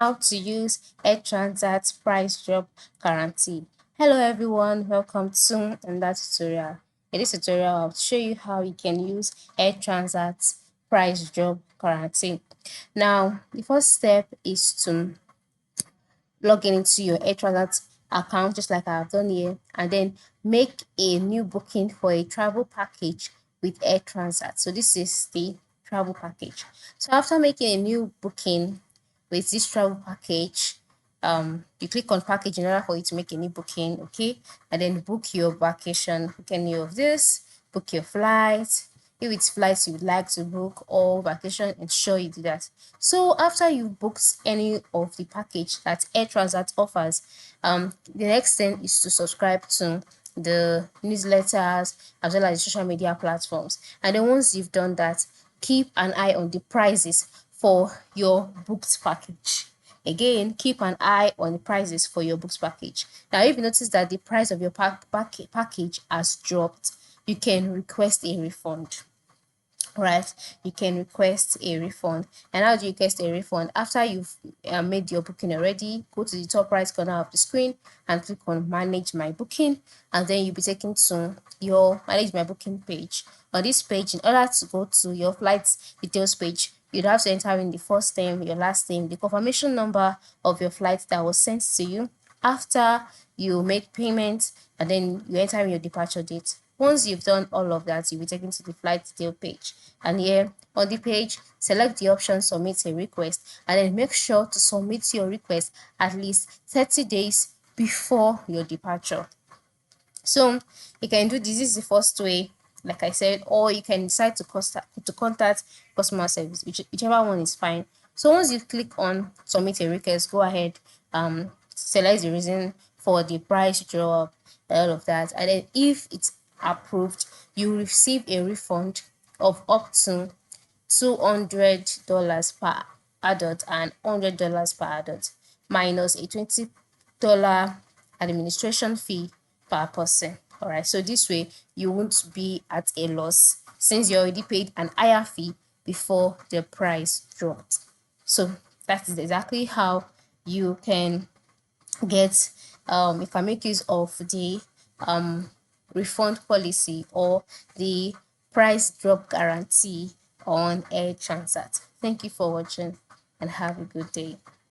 How to use a Transat price drop guarantee. Hello everyone, welcome to another tutorial. In this tutorial, I'll show you how you can use a Transat price drop guarantee. Now, the first step is to log in into your Air Transat account, just like I've done here, and then make a new booking for a travel package with Air Transat. So this is the travel package. So after making a new booking with this travel package, you click on package in order for you to make a new booking, okay, and then book your vacation, book any of this, book your flight. If it's flights you would like to book or vacation, ensure you do that. So after you've booked any of the package that Air Transat offers, the next thing is to subscribe to the newsletters as well as the social media platforms. And then once you've done that, keep an eye on the prices for your booked package. Again, keep an eye on the prices for your books package. Now, if you notice that the price of your package has dropped, you can request a refund. Right, you can request a refund. And how do you request a refund? After you've made your booking already, go to the top right corner of the screen and click on manage my booking, and then you'll be taken to your manage my booking page. On this page, in order to go to your flight details page, you'd have to enter in the first name, your last name, the confirmation number of your flight that was sent to you. After you make payment, and then you enter in your departure date. Once you've done all of that, you'll be taken to the flight detail page. And here on the page, select the option submit a request, and then make sure to submit your request at least 30 days before your departure. So you can do this. This is the first way, like I said, or you can decide to contact customer service, whichever one is fine. So once you click on submit a request, go ahead, select the reason for the price drop, all of that, and then if it's approved, you receive a refund of up to $200 per adult and $100 per adult, minus a $20 administration fee per person. All right, so this way you won't be at a loss since you already paid an higher fee before the price dropped. So that is exactly how you can get you can make use of the refund policy or the price drop guarantee on Air Transat. Thank you for watching and have a good day.